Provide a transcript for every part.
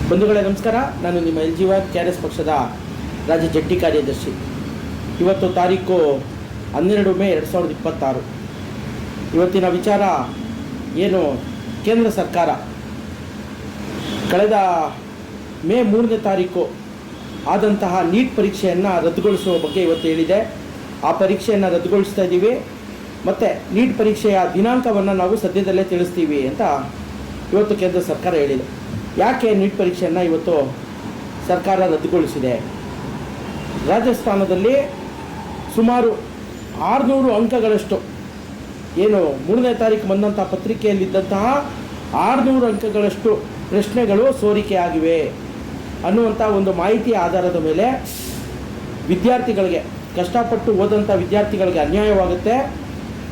ಬಂಧುಗಳೇ ನಮಸ್ಕಾರ. ನಾನು ನಿಮ್ಮ LG1 KRS ಪಕ್ಷದ ರಾಜ್ಯ ಜಂಟಿ ಕಾರ್ಯದರ್ಶಿ. ಇವತ್ತು ತಾರೀಕು 12 ಮೇ 2026. ಇವತ್ತಿನ ವಿಚಾರ ಏನು, ಕೇಂದ್ರ ಸರ್ಕಾರ ಕಳೆದ ಮೇ 3ನೇ ತಾರೀಕು ಆದಂತಹ ನೀಟ್ ಪರೀಕ್ಷೆಯನ್ನು ರದ್ದುಗೊಳಿಸುವ ಬಗ್ಗೆ ಇವತ್ತು ಹೇಳಿದೆ. ಆ ಪರೀಕ್ಷೆಯನ್ನು ರದ್ದುಗೊಳಿಸ್ತಾ ಇದ್ದೀವಿ ಮತ್ತು ನೀಟ್ ಪರೀಕ್ಷೆಯ ದಿನಾಂಕವನ್ನು ನಾವು ಸದ್ಯದಲ್ಲೇ ತಿಳಿಸ್ತೀವಿ ಅಂತ ಇವತ್ತು ಕೇಂದ್ರ ಸರ್ಕಾರ ಹೇಳಿದೆ. ಯಾಕೆ ನೀಟ್ ಪರೀಕ್ಷೆಯನ್ನು ಇವತ್ತು ಸರ್ಕಾರ ರದ್ದುಗೊಳಿಸಿದೆ? ರಾಜಸ್ಥಾನದಲ್ಲಿ ಸುಮಾರು 600 ಅಂಕಗಳಷ್ಟು ಏನು 3ನೇ ತಾರೀಕು ಬಂದಂಥ ಪತ್ರಿಕೆಯಲ್ಲಿದ್ದಂತಹ 600 ಅಂಕಗಳಷ್ಟು ಪ್ರಶ್ನೆಗಳು ಸೋರಿಕೆಯಾಗಿವೆ ಅನ್ನುವಂಥ ಒಂದು ಮಾಹಿತಿಯ ಆಧಾರದ ಮೇಲೆ ವಿದ್ಯಾರ್ಥಿಗಳಿಗೆ, ಕಷ್ಟಪಟ್ಟು ಓದಂಥ ವಿದ್ಯಾರ್ಥಿಗಳಿಗೆ ಅನ್ಯಾಯವಾಗುತ್ತೆ.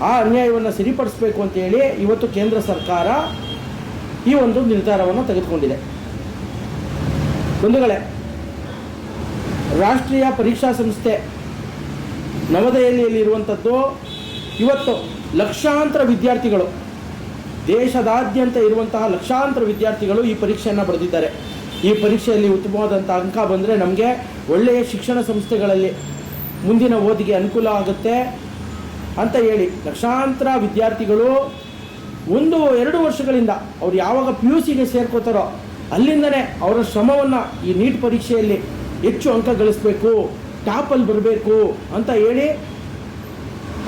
ಆ ಅನ್ಯಾಯವನ್ನು ಸರಿಪಡಿಸಬೇಕು ಅಂತೇಳಿ ಇವತ್ತು ಕೇಂದ್ರ ಸರ್ಕಾರ ಈ ಒಂದು ನಿರ್ಧಾರವನ್ನು ತೆಗೆದುಕೊಂಡಿದೆ. ಬಂಧುಗಳೇ, ರಾಷ್ಟ್ರೀಯ ಪರೀಕ್ಷಾ ಸಂಸ್ಥೆ ನವದೆಹಲಿಯಲ್ಲಿರುವಂಥದ್ದು ಇವತ್ತು ಲಕ್ಷಾಂತರ ವಿದ್ಯಾರ್ಥಿಗಳು, ದೇಶದಾದ್ಯಂತ ಇರುವಂತಹ ಲಕ್ಷಾಂತರ ವಿದ್ಯಾರ್ಥಿಗಳು ಈ ಪರೀಕ್ಷೆಯನ್ನು ಬರೆದಿದ್ದಾರೆ. ಈ ಪರೀಕ್ಷೆಯಲ್ಲಿ ಉತ್ತಮವಾದಂಥ ಅಂಕ ಬಂದರೆ ನಮಗೆ ಒಳ್ಳೆಯ ಶಿಕ್ಷಣ ಸಂಸ್ಥೆಗಳಲ್ಲಿ ಮುಂದಿನ ಓದಿಗೆ ಅನುಕೂಲ ಆಗುತ್ತೆ ಅಂತ ಹೇಳಿ ಲಕ್ಷಾಂತರ ವಿದ್ಯಾರ್ಥಿಗಳು 1-2 ವರ್ಷಗಳಿಂದ ಅವ್ರು ಯಾವಾಗ PUCಗೆ ಸೇರ್ಕೋತಾರೋ ಅಲ್ಲಿಂದನೇ ಅವರ ಶ್ರಮವನ್ನು ಈ ನೀಟ್ ಪರೀಕ್ಷೆಯಲ್ಲಿ ಹೆಚ್ಚು ಅಂಕ ಗಳಿಸಬೇಕು, ಟಾಪಲ್ಲಿ ಬರಬೇಕು ಅಂತ ಹೇಳಿ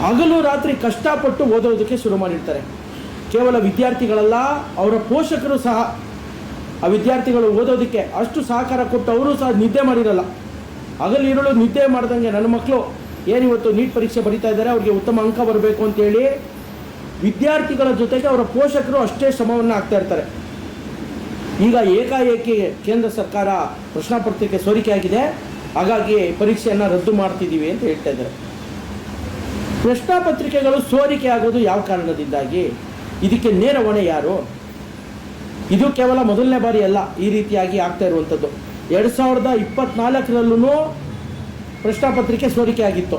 ಹಗಲು ರಾತ್ರಿ ಕಷ್ಟಪಟ್ಟು ಓದೋದಕ್ಕೆ ಶುರು ಮಾಡಿರ್ತಾರೆ. ಕೇವಲ ವಿದ್ಯಾರ್ಥಿಗಳಲ್ಲ, ಅವರ ಪೋಷಕರು ಸಹ ಆ ವಿದ್ಯಾರ್ಥಿಗಳು ಓದೋದಕ್ಕೆ ಅಷ್ಟು ಸಹಕಾರ ಕೊಟ್ಟು ಅವರು ಸಹ ನಿದ್ದೆ ಮಾಡಿರಲ್ಲ. ಹಗಲಿರುಳು ನಿದ್ದೆ ಮಾಡ್ದಂಗೆ ನನ್ನ ಮಕ್ಕಳು ಏನಿವತ್ತು ನೀಟ್ ಪರೀಕ್ಷೆ ಬರೀತಾ ಇದ್ದಾರೆ, ಅವ್ರಿಗೆ ಉತ್ತಮ ಅಂಕ ಬರಬೇಕು ಅಂತೇಳಿ ವಿದ್ಯಾರ್ಥಿಗಳ ಜೊತೆಗೆ ಅವರ ಪೋಷಕರು ಅಷ್ಟೇ ಶ್ರಮವನ್ನು ಹಾಕ್ತಾ ಇರ್ತಾರೆ. ಈಗ ಏಕಾಏಕಿ ಕೇಂದ್ರ ಸರ್ಕಾರ ಪ್ರಶ್ನಾ ಪತ್ರಿಕೆ ಸೋರಿಕೆ ಆಗಿದೆ, ಹಾಗಾಗಿ ಪರೀಕ್ಷೆಯನ್ನು ರದ್ದು ಮಾಡ್ತಿದ್ದೀವಿ ಅಂತ ಹೇಳ್ತಾ ಇದ್ದಾರೆ. ಪ್ರಶ್ನಾ ಪತ್ರಿಕೆಗಳು ಸೋರಿಕೆ ಆಗೋದು ಯಾವ ಕಾರಣದಿಂದಾಗಿ? ಇದಕ್ಕೆ ನೇರ ಹೊಣೆ ಯಾರು? ಇದು ಕೇವಲ ಮೊದಲನೇ ಬಾರಿ ಅಲ್ಲ ಈ ರೀತಿಯಾಗಿ ಆಗ್ತಾ ಇರುವಂಥದ್ದು. 2024ರಲ್ಲೂ ಪ್ರಶ್ನಾ ಪತ್ರಿಕೆ ಸೋರಿಕೆ ಆಗಿತ್ತು.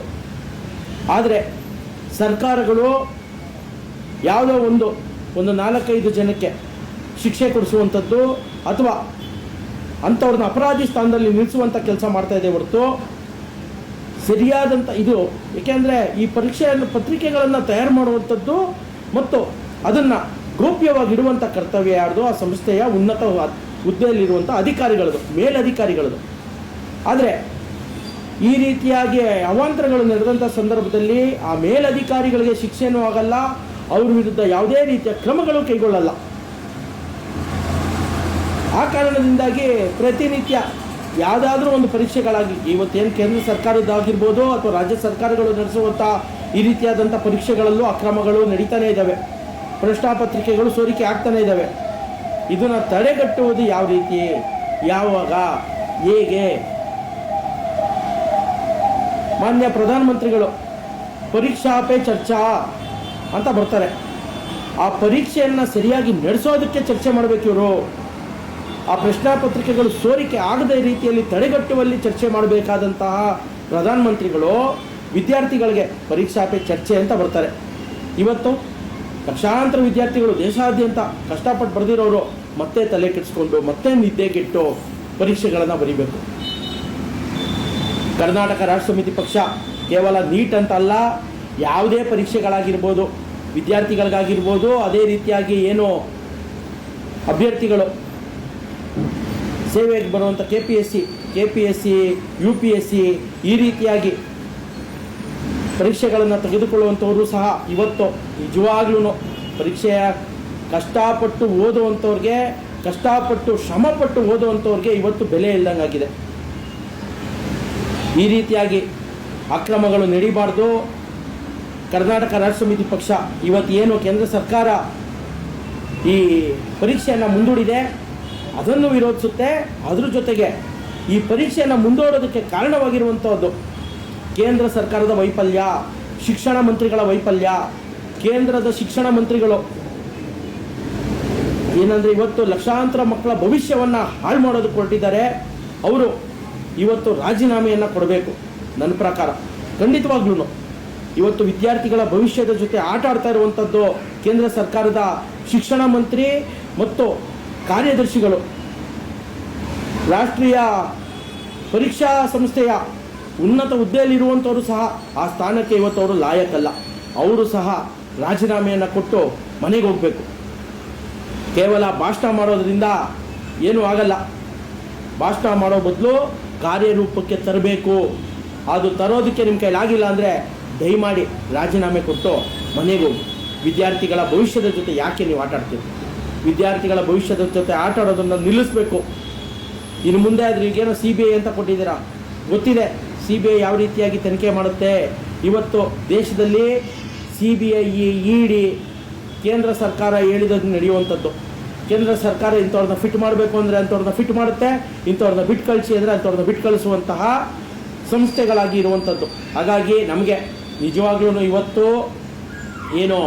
ಆದರೆ ಸರ್ಕಾರಗಳು ಯಾವುದೋ ಒಂದು 4-5 ಜನಕ್ಕೆ ಶಿಕ್ಷೆ ಕೊಡಿಸುವಂಥದ್ದು ಅಥವಾ ಅಂಥವ್ರನ್ನ ಅಪರಾಧಿ ಸ್ಥಾನದಲ್ಲಿ ನಿಲ್ಲಿಸುವಂಥ ಕೆಲಸ ಮಾಡ್ತಾ ಇದೆ ಹೊರತು ಸರಿಯಾದಂಥ ಇದು. ಏಕೆಂದರೆ ಈ ಪತ್ರಿಕೆಗಳನ್ನು ತಯಾರು ಮಾಡುವಂಥದ್ದು ಮತ್ತು ಅದನ್ನು ಗೌಪ್ಯವಾಗಿಡುವಂಥ ಕರ್ತವ್ಯ ಯಾರ್ದು? ಆ ಸಂಸ್ಥೆಯ ಉನ್ನತ ಹುದ್ದೆಯಲ್ಲಿರುವಂಥ ಅಧಿಕಾರಿಗಳದು, ಮೇಲಧಿಕಾರಿಗಳದು. ಆದರೆ ಈ ರೀತಿಯಾಗಿ ಅವಾಂತರಗಳು ನಡೆದಂಥ ಸಂದರ್ಭದಲ್ಲಿ ಆ ಮೇಲಧಿಕಾರಿಗಳಿಗೆ ಶಿಕ್ಷೆನೂ ಆಗಲ್ಲ, ಅವ್ರ ವಿರುದ್ಧ ಯಾವುದೇ ರೀತಿಯ ಕ್ರಮಗಳು ಕೈಗೊಳ್ಳಲ್ಲ. ಆ ಕಾರಣದಿಂದಾಗಿ ಪ್ರತಿನಿತ್ಯ ಯಾವುದಾದ್ರೂ ಒಂದು ಪರೀಕ್ಷೆಗಳಾಗಿ, ಇವತ್ತೇನು ಕೇಂದ್ರ ಸರ್ಕಾರದ್ದಾಗಿರ್ಬೋದು ಅಥವಾ ರಾಜ್ಯ ಸರ್ಕಾರಗಳು ನಡೆಸುವಂಥ ಈ ರೀತಿಯಾದಂಥ ಪರೀಕ್ಷೆಗಳಲ್ಲೂ ಅಕ್ರಮಗಳು ನಡೀತಾನೇ ಇದ್ದಾವೆ, ಪ್ರಶ್ನಾ ಪತ್ರಿಕೆಗಳು ಸೋರಿಕೆ ಆಗ್ತಾನೇ ಇದ್ದಾವೆ. ಇದನ್ನು ತಡೆಗಟ್ಟುವುದು ಯಾವ ರೀತಿ, ಯಾವಾಗ, ಹೇಗೆ? ಮಾನ್ಯ ಪ್ರಧಾನಮಂತ್ರಿಗಳು ಪರೀಕ್ಷಾ ಪೇ ಚರ್ಚಾ ಅಂತ ಬರ್ತಾರೆ. ಆ ಪರೀಕ್ಷೆಯನ್ನು ಸರಿಯಾಗಿ ನಡೆಸೋದಕ್ಕೆ ಚರ್ಚೆ ಮಾಡಬೇಕು ಇವರು. ಆ ಪ್ರಶ್ನಾ ಪತ್ರಿಕೆಗಳು ಸೋರಿಕೆ ಆಗದ ರೀತಿಯಲ್ಲಿ ತಡೆಗಟ್ಟುವಲ್ಲಿ ಚರ್ಚೆ ಮಾಡಬೇಕಾದಂತಹ ಪ್ರಧಾನಮಂತ್ರಿಗಳು ವಿದ್ಯಾರ್ಥಿಗಳಿಗೆ ಪರೀಕ್ಷಾ ಪೇ ಚರ್ಚೆ ಅಂತ ಬರ್ತಾರೆ. ಇವತ್ತು ಲಕ್ಷಾಂತರ ವಿದ್ಯಾರ್ಥಿಗಳು ದೇಶಾದ್ಯಂತ ಕಷ್ಟಪಟ್ಟು ಬರೆದಿರೋರು ಮತ್ತೆ ತಲೆ ಕೆಡಿಸ್ಕೊಂಡು ಮತ್ತೆ ನಿದ್ದೆಗೆಟ್ಟು ಪರೀಕ್ಷೆಗಳನ್ನು ಬರೀಬೇಕು. ಕರ್ನಾಟಕ ರಾಷ್ಟ್ರ ಸಮಿತಿ ಪಕ್ಷ ಕೇವಲ ನೀಟ್ ಅಂತಲ್ಲ, ಯಾವುದೇ ಪರೀಕ್ಷೆಗಳಾಗಿರ್ಬೋದು, ವಿದ್ಯಾರ್ಥಿಗಳಿಗಾಗಿರ್ಬೋದು, ಅದೇ ರೀತಿಯಾಗಿ ಏನು ಅಭ್ಯರ್ಥಿಗಳು ಸೇವೆಗೆ ಬರುವಂಥ KPSC UPSC ಈ ರೀತಿಯಾಗಿ ಪರೀಕ್ಷೆಗಳನ್ನು ತೆಗೆದುಕೊಳ್ಳುವಂಥವರು ಸಹ ಇವತ್ತು ನಿಜವಾಗ್ಲೂ ಪರೀಕ್ಷೆಯ ಕಷ್ಟಪಟ್ಟು ಓದುವಂಥವ್ರಿಗೆ, ಕಷ್ಟಪಟ್ಟು ಶ್ರಮಪಟ್ಟು ಓದುವಂಥವ್ರಿಗೆ ಇವತ್ತು ಬೆಲೆ ಇಲ್ದಂಗಾಗಿದೆ. ಈ ರೀತಿಯಾಗಿ ಅಕ್ರಮಗಳು ನಡೀಬಾರ್ದು. ಕರ್ನಾಟಕ ರಾಷ್ಟ್ರ ಸಮಿತಿ ಪಕ್ಷ ಇವತ್ತೇನು ಕೇಂದ್ರ ಸರ್ಕಾರ ಈ ಪರೀಕ್ಷೆಯನ್ನು ಮುಂದೂಡಿದೆ ಅದನ್ನು ವಿರೋಧಿಸುತ್ತೆ. ಅದ್ರ ಜೊತೆಗೆ ಈ ಪರೀಕ್ಷೆಯನ್ನು ಮುಂದೂಡೋದಕ್ಕೆ ಕಾರಣವಾಗಿರುವಂಥದ್ದು ಕೇಂದ್ರ ಸರ್ಕಾರದ ವೈಫಲ್ಯ, ಶಿಕ್ಷಣ ಮಂತ್ರಿಗಳ ವೈಫಲ್ಯ. ಕೇಂದ್ರದ ಶಿಕ್ಷಣ ಮಂತ್ರಿಗಳು ಏನಂದರೆ ಇವತ್ತು ಲಕ್ಷಾಂತರ ಮಕ್ಕಳ ಭವಿಷ್ಯವನ್ನು ಹಾಳು ಮಾಡೋದಕ್ಕೆ ಹೊರಟಿದ್ದಾರೆ. ಅವರು ಇವತ್ತು ರಾಜೀನಾಮೆಯನ್ನು ಕೊಡಬೇಕು. ನನ್ನ ಪ್ರಕಾರ ಖಂಡಿತವಾಗ್ಲೂ ಇವತ್ತು ವಿದ್ಯಾರ್ಥಿಗಳ ಭವಿಷ್ಯದ ಜೊತೆ ಆಟ ಆಡ್ತಾ ಇರುವಂಥದ್ದು ಕೇಂದ್ರ ಸರ್ಕಾರದ ಶಿಕ್ಷಣ ಮಂತ್ರಿ ಮತ್ತು ಕಾರ್ಯದರ್ಶಿಗಳು. ರಾಷ್ಟ್ರೀಯ ಪರೀಕ್ಷಾ ಸಂಸ್ಥೆಯ ಉನ್ನತ ಹುದ್ದೆಯಲ್ಲಿರುವಂಥವರು ಸಹ ಆ ಸ್ಥಾನಕ್ಕೆ ಇವತ್ತು ಅವರು ಲಾಯಕಲ್ಲ. ಅವರು ಸಹ ರಾಜೀನಾಮೆಯನ್ನು ಕೊಟ್ಟು ಮನೆಗೆ ಹೋಗಬೇಕು. ಕೇವಲ ಭಾಷಣ ಮಾಡೋದ್ರಿಂದ ಏನೂ ಆಗಲ್ಲ. ಭಾಷಣ ಮಾಡೋ ಬದಲು ಕಾರ್ಯರೂಪಕ್ಕೆ ತರಬೇಕು. ಅದು ತರೋದಕ್ಕೆ ನಿಮ್ಮ ಕೈಲಾಗಿಲ್ಲ ಅಂದರೆ ದಯಮಾಡಿ ರಾಜೀನಾಮೆ ಕೊಟ್ಟು ಮನೆಗೆ ಹೋಗಿ. ವಿದ್ಯಾರ್ಥಿಗಳ ಭವಿಷ್ಯದ ಜೊತೆ ಯಾಕೆ ನೀವು ಆಟ ಆಡ್ತೀರಿ? ವಿದ್ಯಾರ್ಥಿಗಳ ಭವಿಷ್ಯದ ಜೊತೆ ಆಟ ಆಡೋದನ್ನು ನಿಲ್ಲಿಸಬೇಕು. ಇನ್ನು ಮುಂದೆ ಆದರೆ ಈಗೇನೋ CBI ಅಂತ ಕೊಟ್ಟಿದ್ದೀರಾ, ಗೊತ್ತಿದೆ CBI ಯಾವ ರೀತಿಯಾಗಿ ತನಿಖೆ ಮಾಡುತ್ತೆ. ಇವತ್ತು ದೇಶದಲ್ಲಿ CBI, ED ಕೇಂದ್ರ ಸರ್ಕಾರ ಹೇಳಿದಾಗ ನಡೆಯುವಂಥದ್ದು. ಕೇಂದ್ರ ಸರ್ಕಾರ ಇಂಥವ್ರನ್ನ ಫಿಟ್ ಮಾಡಬೇಕು ಅಂದರೆ ಅಂಥವ್ರನ್ನ ಫಿಟ್ ಮಾಡುತ್ತೆ, ಇಂಥವ್ರನ್ನ ಬಿಟ್ಟು ಕಳಿಸಿ ಅಂದರೆ ಅಂಥವ್ರನ್ನ ಬಿಟ್ಟು ಕಳಿಸುವಂತಹ ಸಂಸ್ಥೆಗಳಾಗಿ ಇರುವಂಥದ್ದು. ಹಾಗಾಗಿ ನಮಗೆ ನಿಜವಾಗ್ಲೂ ಇವತ್ತು ಏನು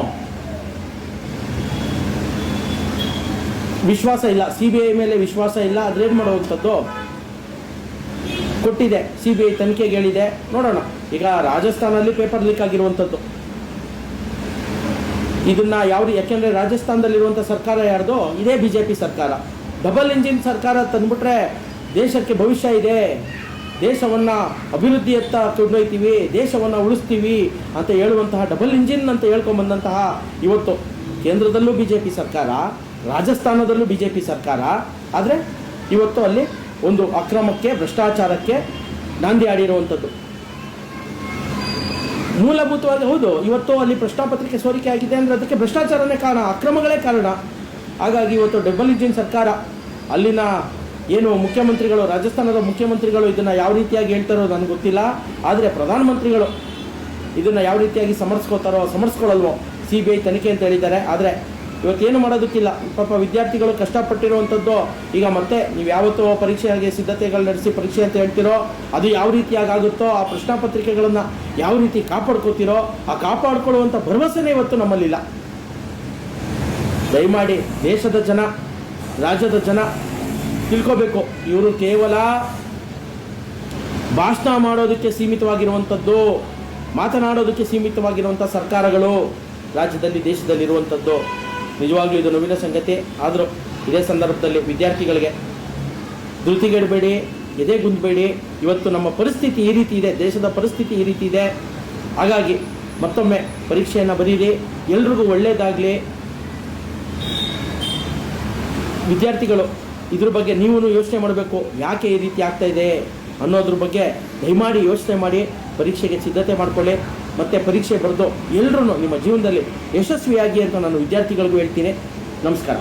ವಿಶ್ವಾಸ ಇಲ್ಲ, CBI ಮೇಲೆ ವಿಶ್ವಾಸ ಇಲ್ಲ. ಅದ್ರೇನು ಮಾಡುವಂಥದ್ದು ಕೊಟ್ಟಿದೆ, CBI ತನಿಖೆಗೆ ಹೇಳಿದೆ. ನೋಡೋಣ. ಈಗ ರಾಜಸ್ಥಾನಲ್ಲಿ ಪೇಪರ್ ಲೀಕ್ ಆಗಿರುವಂಥದ್ದು ಇದನ್ನು ಯಾಕೆಂದರೆ ರಾಜಸ್ಥಾನದಲ್ಲಿರುವಂಥ ಸರ್ಕಾರ ಯಾರ್ದು? ಇದೇ BJP ಸರ್ಕಾರ. ಡಬಲ್ ಇಂಜಿನ್ ಸರ್ಕಾರ ತಂದುಬಿಟ್ರೆ ದೇಶಕ್ಕೆ ಭವಿಷ್ಯ ಇದೆ, ದೇಶವನ್ನು ಅಭಿವೃದ್ಧಿಯತ್ತ ಕೊಂಡೊಯ್ತೀವಿ, ದೇಶವನ್ನು ಉಳಿಸ್ತೀವಿ ಅಂತ ಹೇಳುವಂತಹ ಡಬಲ್ ಇಂಜಿನ್ ಅಂತ ಹೇಳ್ಕೊಂಬಂದಂತಹ ಇವತ್ತು ಕೇಂದ್ರದಲ್ಲೂ BJP ಸರ್ಕಾರ, ರಾಜಸ್ಥಾನದಲ್ಲೂ BJP ಸರ್ಕಾರ. ಆದರೆ ಇವತ್ತು ಅಲ್ಲಿ ಒಂದು ಅಕ್ರಮಕ್ಕೆ, ಭ್ರಷ್ಟಾಚಾರಕ್ಕೆ ನಾಂದಿ ಆಡಿರುವಂಥದ್ದು. ಮೂಲಭೂತವಾಗಿ ಹೌದು, ಇವತ್ತು ಅಲ್ಲಿ ಪ್ರಶ್ನಾಪತ್ರಿಕೆ ಸೋರಿಕೆ ಆಗಿದೆ ಅಂದರೆ ಅದಕ್ಕೆ ಭ್ರಷ್ಟಾಚಾರನೇ ಕಾರಣ, ಅಕ್ರಮಗಳೇ ಕಾರಣ. ಹಾಗಾಗಿ ಇವತ್ತು ಡಬಲ್ ಇಂಜಿನ್ ಸರ್ಕಾರ, ಅಲ್ಲಿನ ಏನು ಮುಖ್ಯಮಂತ್ರಿಗಳು, ರಾಜಸ್ಥಾನದ ಮುಖ್ಯಮಂತ್ರಿಗಳು ಇದನ್ನು ಯಾವ ರೀತಿಯಾಗಿ ಹೇಳ್ತಾರೋ ನನಗೆ ಗೊತ್ತಿಲ್ಲ. ಆದರೆ ಪ್ರಧಾನಮಂತ್ರಿಗಳು ಇದನ್ನು ಯಾವ ರೀತಿಯಾಗಿ ಸಮರ್ಸ್ಕೊಳ್ಳಲ್ವೋ CBI ತನಿಖೆ ಅಂತ ಹೇಳಿದ್ದಾರೆ. ಆದರೆ ಇವತ್ತೇನು ಮಾಡೋದಕ್ಕಿಲ್ಲ. ಪಾಪ ವಿದ್ಯಾರ್ಥಿಗಳು ಕಷ್ಟಪಟ್ಟಿರುವಂಥದ್ದು. ಈಗ ಮತ್ತೆ ನೀವು ಯಾವತ್ತೋ ಪರೀಕ್ಷೆಗೆ ಸಿದ್ಧತೆಗಳು ನಡೆಸಿ ಪರೀಕ್ಷೆ ಅಂತ ಹೇಳ್ತಿರೋ, ಅದು ಯಾವ ರೀತಿಯಾಗಿ ಆಗುತ್ತೋ, ಆ ಪ್ರಶ್ನಾಪತ್ರಿಕೆಗಳನ್ನು ಯಾವ ರೀತಿ ಕಾಪಾಡ್ಕೋತಿರೋ, ಆ ಕಾಪಾಡ್ಕೊಳ್ಳುವಂಥ ಭರವಸೆನೇ ಇವತ್ತು ನಮ್ಮಲ್ಲಿಲ್ಲ. ದಯಮಾಡಿ ದೇಶದ ಜನ, ರಾಜ್ಯದ ಜನ ತಿಳ್ಕೋಬೇಕು. ಇವರು ಕೇವಲ ಭಾಷಣ ಮಾಡೋದಕ್ಕೆ ಸೀಮಿತವಾಗಿರುವಂಥದ್ದು, ಮಾತನಾಡೋದಕ್ಕೆ ಸೀಮಿತವಾಗಿರುವಂಥ ಸರ್ಕಾರಗಳು ರಾಜ್ಯದಲ್ಲಿ, ದೇಶದಲ್ಲಿರುವಂಥದ್ದು. ನಿಜವಾಗ್ಲೂ ಇದು ನೋವಿನ ಸಂಗತಿ. ಆದರೂ ಇದೇ ಸಂದರ್ಭದಲ್ಲಿ ವಿದ್ಯಾರ್ಥಿಗಳಿಗೆ ಧೃತಿಗೆಡಬೇಡಿ, ಎದೆಗುಂದಬೇಡಿ. ಇವತ್ತು ನಮ್ಮ ಪರಿಸ್ಥಿತಿ ಈ ರೀತಿ ಇದೆ, ದೇಶದ ಪರಿಸ್ಥಿತಿ ಈ ರೀತಿ ಇದೆ. ಹಾಗಾಗಿ ಮತ್ತೊಮ್ಮೆ ಪರೀಕ್ಷೆಯನ್ನು ಬರೀರಿ, ಎಲ್ರಿಗೂ ಒಳ್ಳೆಯದಾಗಲಿ. ವಿದ್ಯಾರ್ಥಿಗಳು ಇದ್ರ ಬಗ್ಗೆ ನೀವು ಯೋಚನೆ ಮಾಡಬೇಕು, ಯಾಕೆ ಈ ರೀತಿ ಆಗ್ತಾಯಿದೆ ಅನ್ನೋದ್ರ ಬಗ್ಗೆ ದಯಮಾಡಿ ಯೋಚನೆ ಮಾಡಿ ಪರೀಕ್ಷೆಗೆ ಸಿದ್ಧತೆ ಮಾಡಿಕೊಳ್ಳಿ. ಮತ್ತು ಪರೀಕ್ಷೆ ಬರೆದು ಎಲ್ಲರೂ ನಿಮ್ಮ ಜೀವನದಲ್ಲಿ ಯಶಸ್ವಿಯಾಗಿ ಅಂತ ನಾನು ವಿದ್ಯಾರ್ಥಿಗಳಿಗೂ ಹೇಳ್ತೀನಿ. ನಮಸ್ಕಾರ.